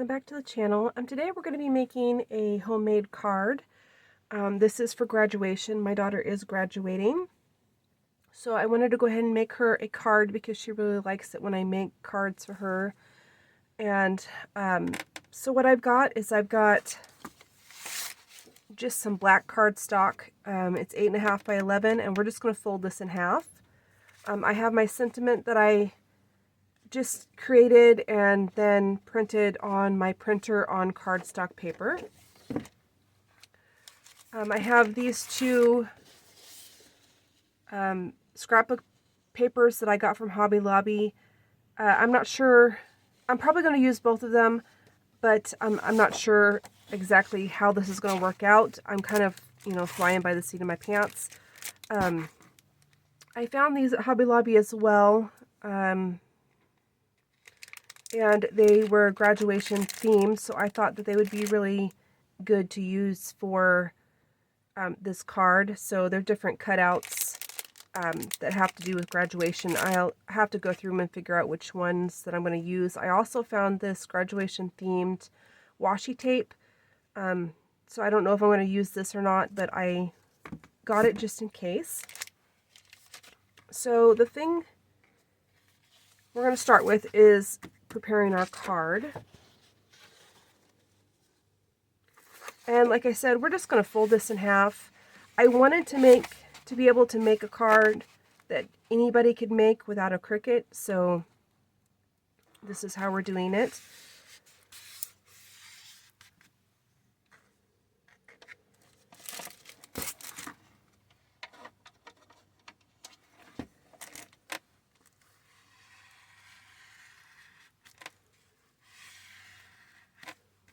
welcome back to the channel. Today we're going to be making a homemade card. This is for graduation. My daughter is graduating. So I wanted to go ahead and make her a card because she really likes it when I make cards for her. And so what I've got is just some black cardstock. It's 8.5 by 11, and we're just going to fold this in half. I have my sentiment that I just created and then printed on my printer on cardstock paper. I have these two scrapbook papers that I got from Hobby Lobby. I'm not sure, I'm probably going to use both of them, but I'm not sure exactly how this is going to work out. I'm kind of, flying by the seat of my pants. I found these at Hobby Lobby as well. And they were graduation themed, so I thought that they would be really good to use for this card. So they're different cutouts that have to do with graduation. I'll have to go through them and figure out which ones that I'm going to use. I also found this graduation themed washi tape. So I don't know if I'm going to use this or not, but I got it just in case. So the thing we're going to start with is preparing our card. And like I said, we're just going to fold this in half. I wanted to be able to make a card that anybody could make without a Cricut, so this is how we're doing it.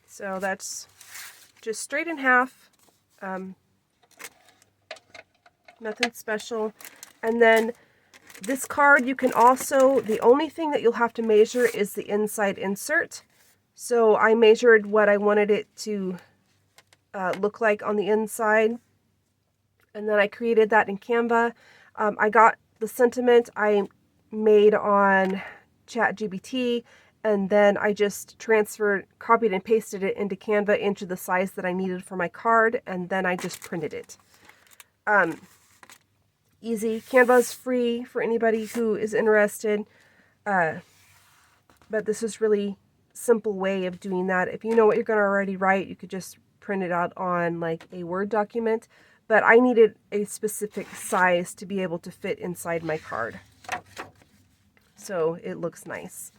So that's just straight in half, nothing special. And then this card, you can also, the only thing that you'll have to measure is the inside insert. So I measured what I wanted it to look like on the inside, and then I created that in Canva. I got the sentiment I made on ChatGPT, and then I just copied and pasted it into Canva into the size that I needed for my card, and then I just printed it. Easy. Canva's free for anybody who is interested, but this is really simple way of doing that. If you know what you're going to already write, you could just print it out on like a Word document, but I needed a specific size to be able to fit inside my card, so it looks nice.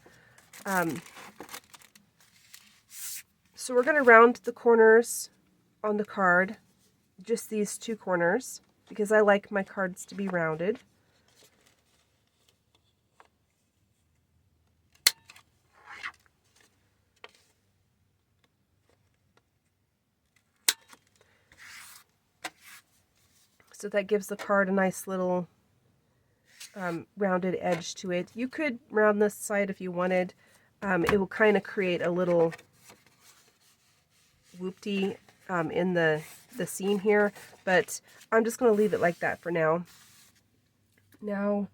So we're going to round the corners on the card, just these two corners, because I like my cards to be rounded. So that gives the card a nice little rounded edge to it. You could round this side if you wanted. It will kind of create a little whoopty in the seam here, but I'm just going to leave it like that for now. Now,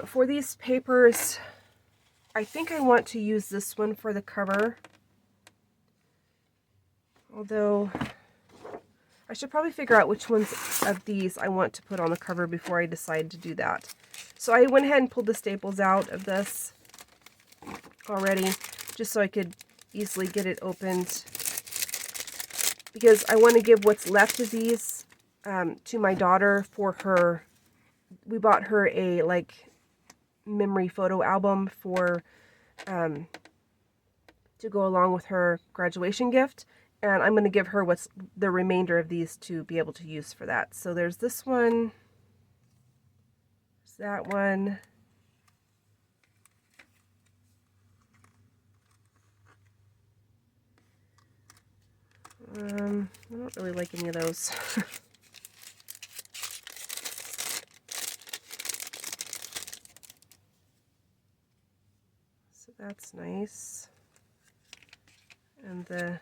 for these papers, I think I want to use this one for the cover, although I should probably figure out which ones of these I want to put on the cover before I decide to do that. So I went ahead and pulled the staples out of this already, just so I could easily get it opened, because I want to give what's left of these to my daughter for her. We bought her a memory photo album for to go along with her graduation gift, and I'm going to give her what's the remainder of these to be able to use for that. So there's this one, there's that one. I don't really like any of those. So that's nice. And the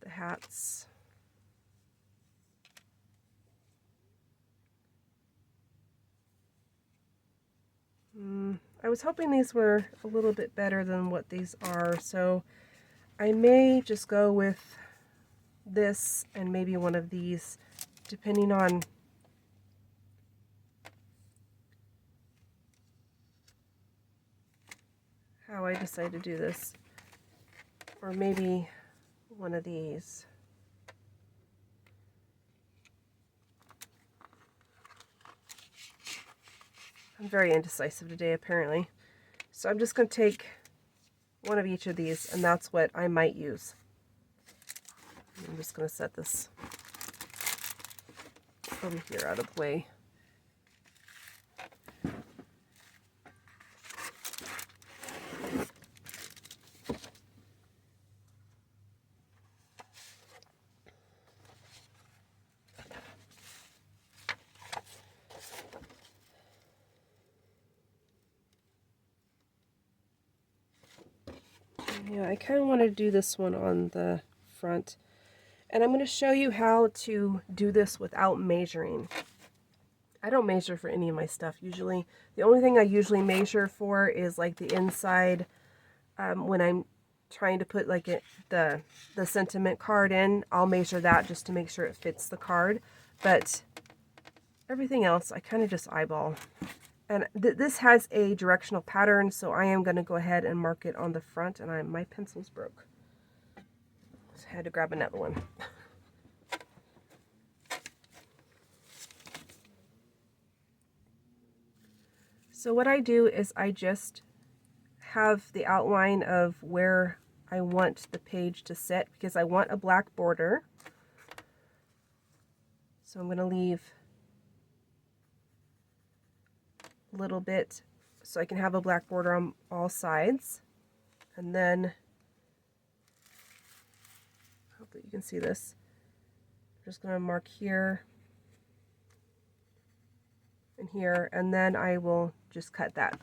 hats. I was hoping these were a little bit better than what these are, so I may just go with this and maybe one of these, depending on how I decide to do this. Or maybe one of these. I'm very indecisive today, apparently. So I'm just going to take one of each of these, and that's what I might use. I'm just going to set this over here out of the way. Yeah, I kind of want to do this one on the front. And I'm going to show you how to do this without measuring. I don't measure for any of my stuff usually. The only thing I usually measure for is like the inside when I'm trying to put like the sentiment card in. I'll measure that just to make sure it fits the card. But everything else I kind of just eyeball. And this has a directional pattern, so I am going to go ahead and mark it on the front, and my pencil's broke. So I had to grab another one. So what I do is I just have the outline of where I want the page to sit, because I want a black border. So I'm going to leave little bit so I can have a black border on all sides, and then I hope that you can see this. I'm just going to mark here and here, and then I will just cut that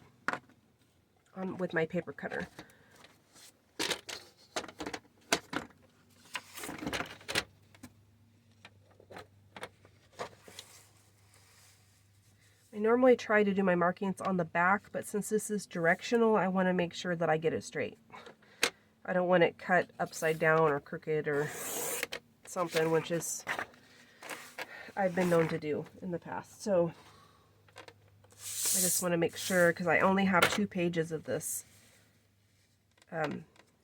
on with my paper cutter. I normally try to do my markings on the back, but since this is directional, I want to make sure that I get it straight. I don't want it cut upside down or crooked or something, which is I've been known to do in the past. So I just want to make sure, because I only have 2 pages of this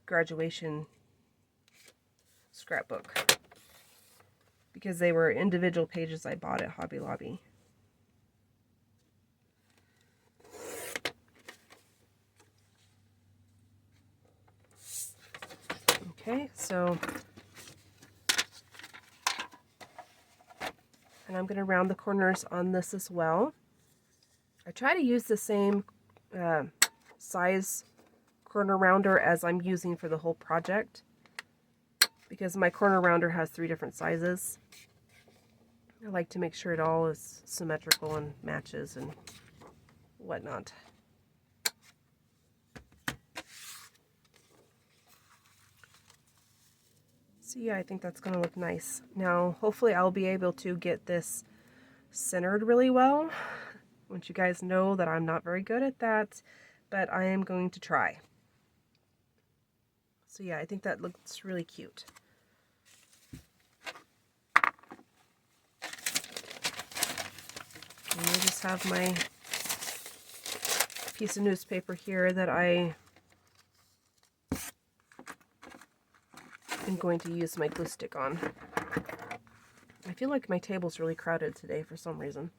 graduation scrapbook, because they were individual pages I bought at Hobby Lobby. Okay, so, and I'm going to round the corners on this as well. I try to use the same size corner rounder as I'm using for the whole project, because my corner rounder has 3 different sizes. I like to make sure it all is symmetrical and matches and whatnot. So yeah, I think that's going to look nice. Now, hopefully I'll be able to get this centered really well. I want you guys know that I'm not very good at that, but I am going to try. So yeah, I think that looks really cute. And I just have my piece of newspaper here that I am going to use my glue stick on. I feel like my table's really crowded today for some reason.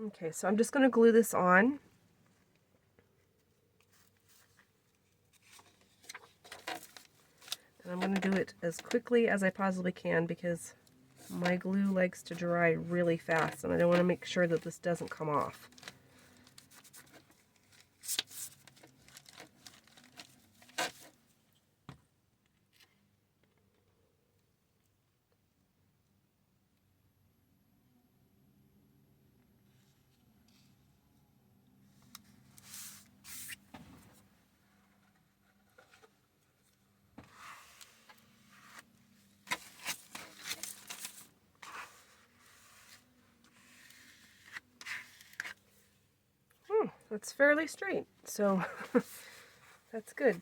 Okay, so I'm just going to glue this on. And I'm going to do it as quickly as I possibly can, because my glue likes to dry really fast, and I want to make sure that this doesn't come off. it's fairly straight, so that's good.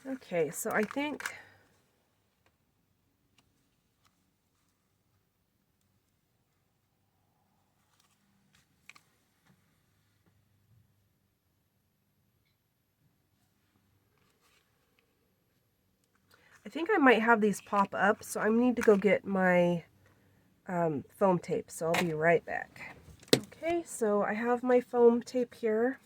Okay, so I think I might have these pop up, so I need to go get my foam tape, so I'll be right back. Okay, so I have my foam tape here.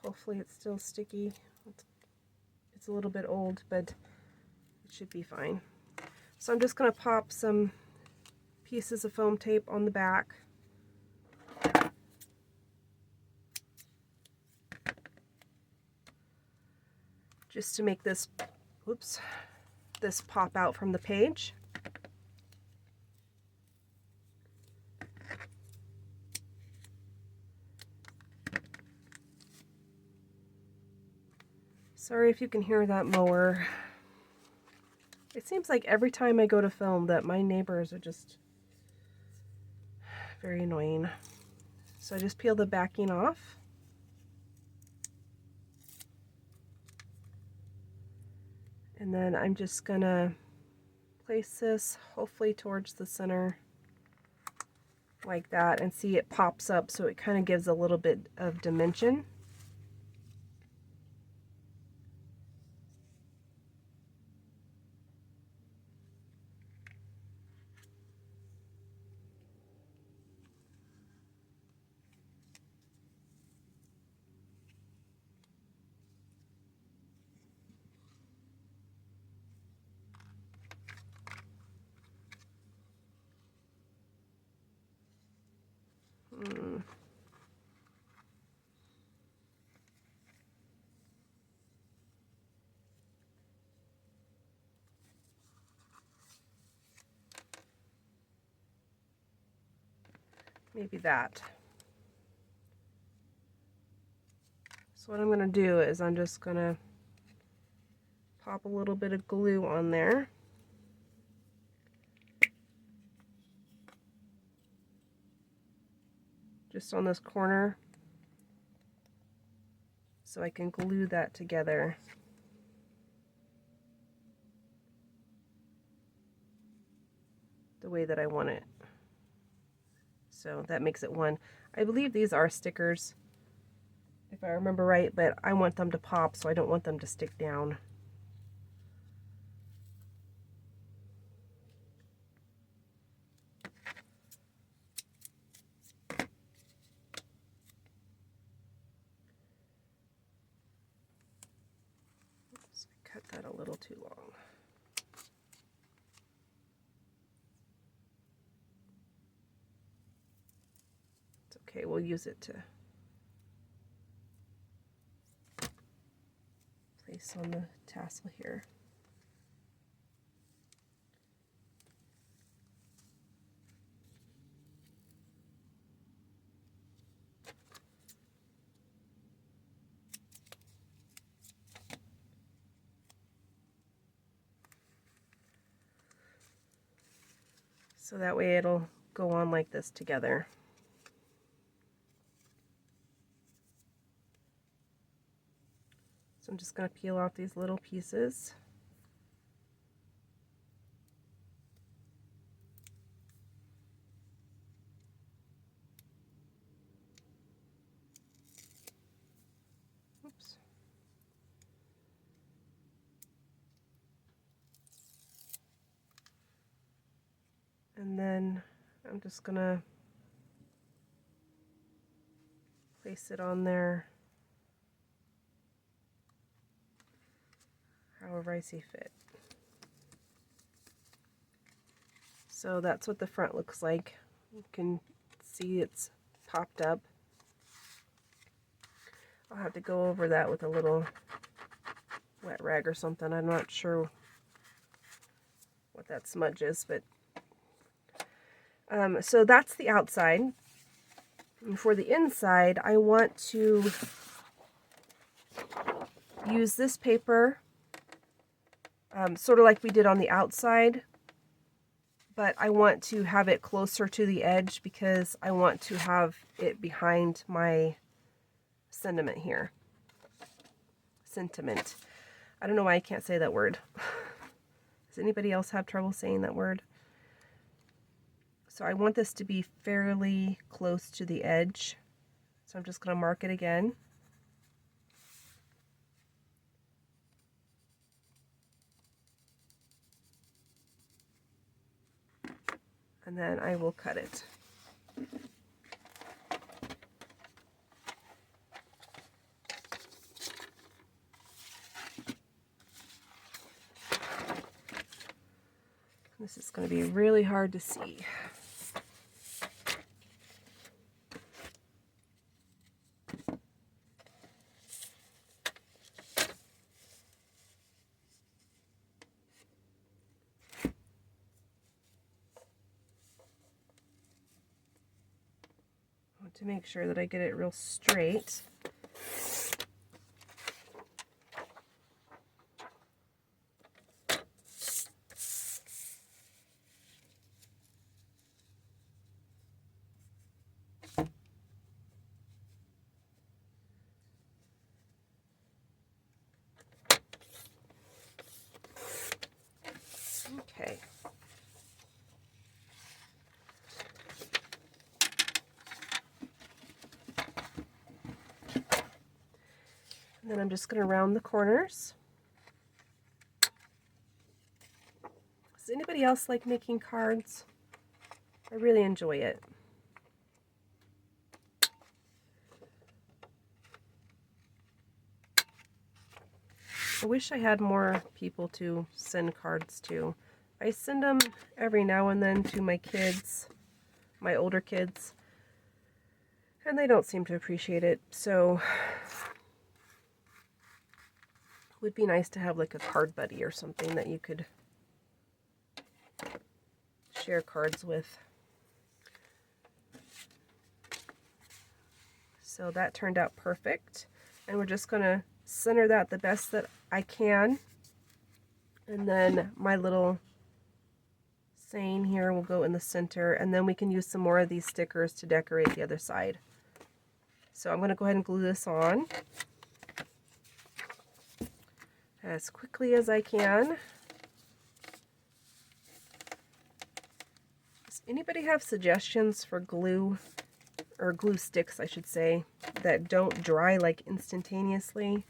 Hopefully it's still sticky. It's a little bit old, but it should be fine. So I'm just going to pop some pieces of foam tape on the back. Just to make this, whoops, this pop out from the page. Sorry if you can hear that mower. It seems like every time I go to film that my neighbors are just very annoying. So I just peel the backing off. And then I'm just gonna place this hopefully towards the center like that, and see it pops up, so it kind of gives a little bit of dimension. Maybe that. So what I'm going to do is I'm just going to pop a little bit of glue on there. Just on this corner, so I can glue that together. The way that I want it. So that makes it one. I believe these are stickers, if I remember right, but I want them to pop, so I don't want them to stick down. Oops, I cut that a little too long. It's okay, we'll use it to place on the tassel here. So that way it'll go on like this together. So I'm just going to peel off these little pieces. Oops. And then I'm just going to place it on there however I see fit. So that's what the front looks like. You can see it's popped up. I'll have to go over that with a little wet rag or something. I'm not sure what that smudge is, but so that's the outside. And for the inside, I want to use this paper, sort of like we did on the outside, but I want to have it closer to the edge because I want to have it behind my sentiment here. Sentiment. I don't know why I can't say that word. Does anybody else have trouble saying that word? So I want this to be fairly close to the edge. So I'm just going to mark it again. And then I will cut it. This is going to be really hard to see. I want to make sure that I get it real straight. Okay. And then I'm just going to round the corners. Does anybody else like making cards? I really enjoy it. I wish I had more people to send cards to. I send them every now and then to my kids, my older kids, and they don't seem to appreciate it. So it would be nice to have like a card buddy or something that you could share cards with. So that turned out perfect. And we're just going to center that the best that I can. And then my little saying here will go in the center. And then we can use some more of these stickers to decorate the other side. So I'm going to go ahead and glue this on as quickly as I can. Does anybody have suggestions for glue, or glue sticks I should say, that don't dry like instantaneously?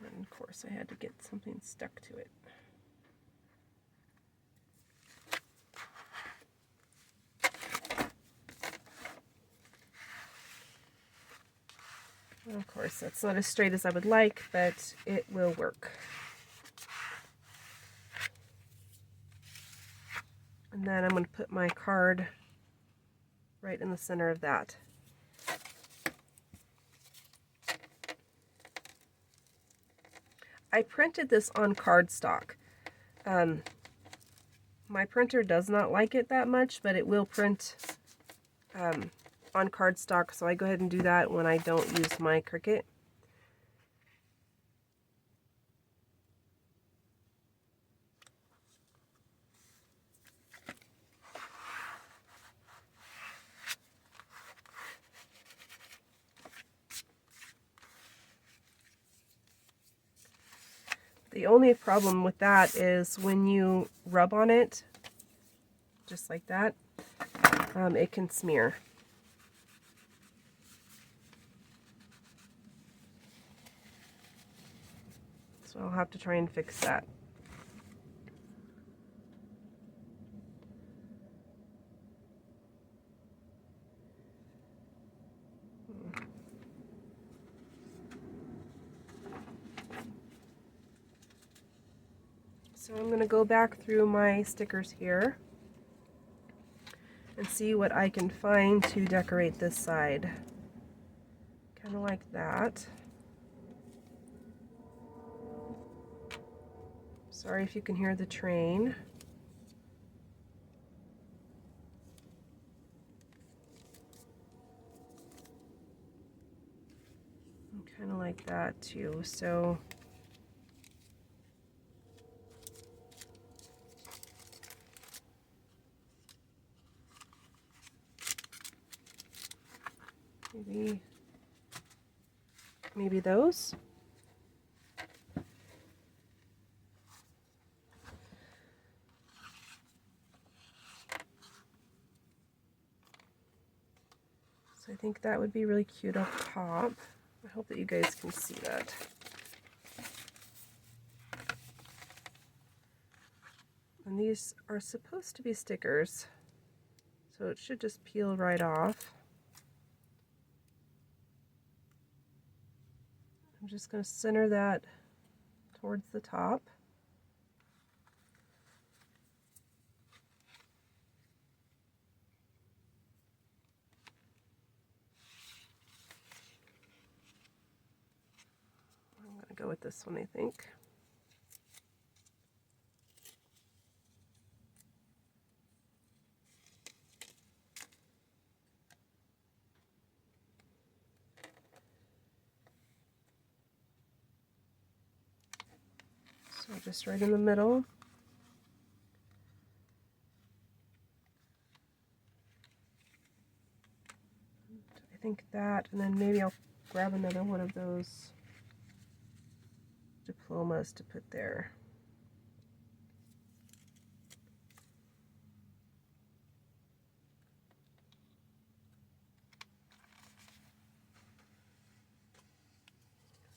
And of course I had to get something stuck to it. And of course that's not as straight as I would like, but it will work. And then I'm going to put my card right in the center of that. I printed this on cardstock. My printer does not like it that much, but it will print on cardstock, so I go ahead and do that when I don't use my Cricut. The only problem with that is when you rub on it, just like that, it can smear. So I'll have to try and fix that. So I'm going to go back through my stickers here and see what I can find to decorate this side. Kind of like that. Sorry if you can hear the train. Kind of like that too. So maybe those. So I think that would be really cute up top. I hope that you guys can see that. And these are supposed to be stickers, so it should just peel right off. I'm just going to center that towards the top. I'm going to go with this one, I think. So just right in the middle. I think that, and then maybe I'll grab another one of those diplomas to put there.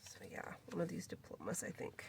So yeah, one of these diplomas, I think.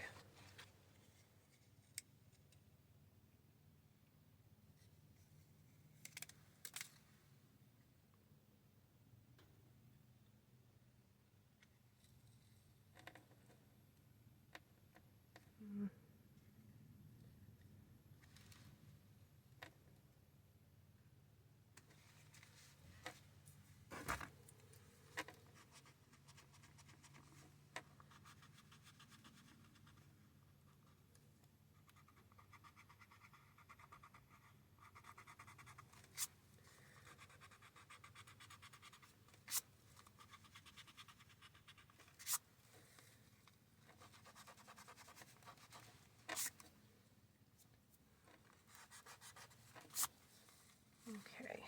Okay.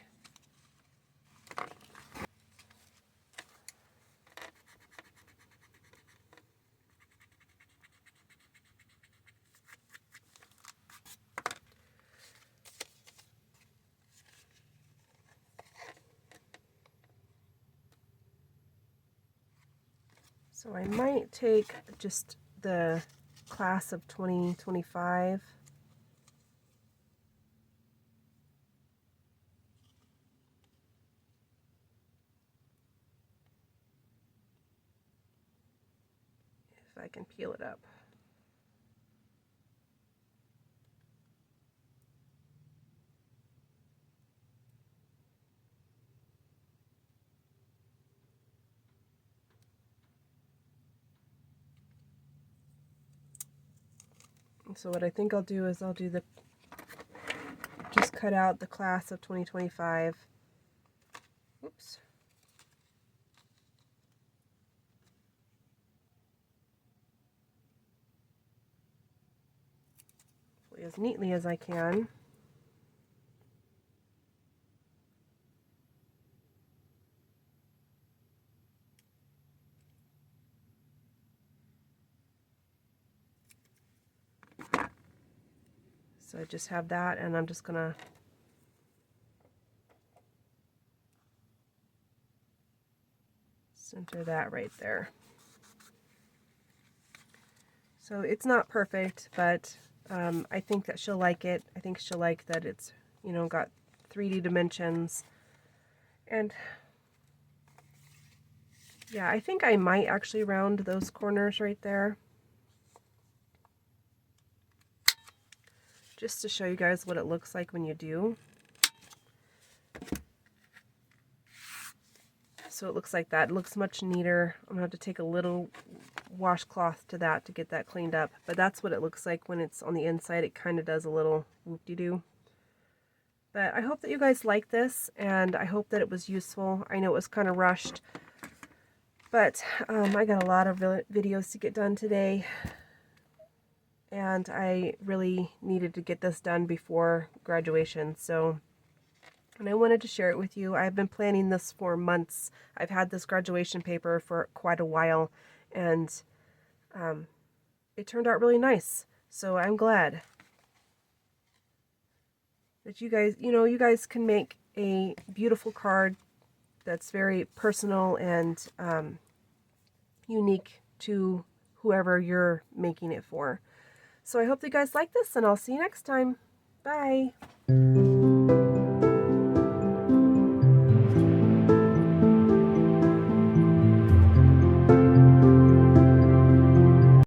So I might take just the class of 2025. If I can peel it up. So what I think I'll do is I'll do the, just cut out the class of 2025. Oops. Hopefully as neatly as I can. So I just have that, and I'm just gonna center that right there. So it's not perfect, but I think that she'll like it. I think she'll like that it's, you know, got 3D dimensions. And yeah, I think I might actually round those corners right there. just to show you guys what it looks like when you do. So it looks like that. It looks much neater. I'm going to have to take a little washcloth to that to get that cleaned up. But that's what it looks like when it's on the inside. It kind of does a little whoop-de-doo. But I hope that you guys like this, and I hope that it was useful. I know it was kind of rushed, but I got a lot of videos to get done today. And I really needed to get this done before graduation, and I wanted to share it with you. I've been planning this for months. I've had this graduation paper for quite a while, and it turned out really nice. So I'm glad that you guys, you guys can make a beautiful card that's very personal and unique to whoever you're making it for. So I hope you guys like this, and I'll see you next time. Bye.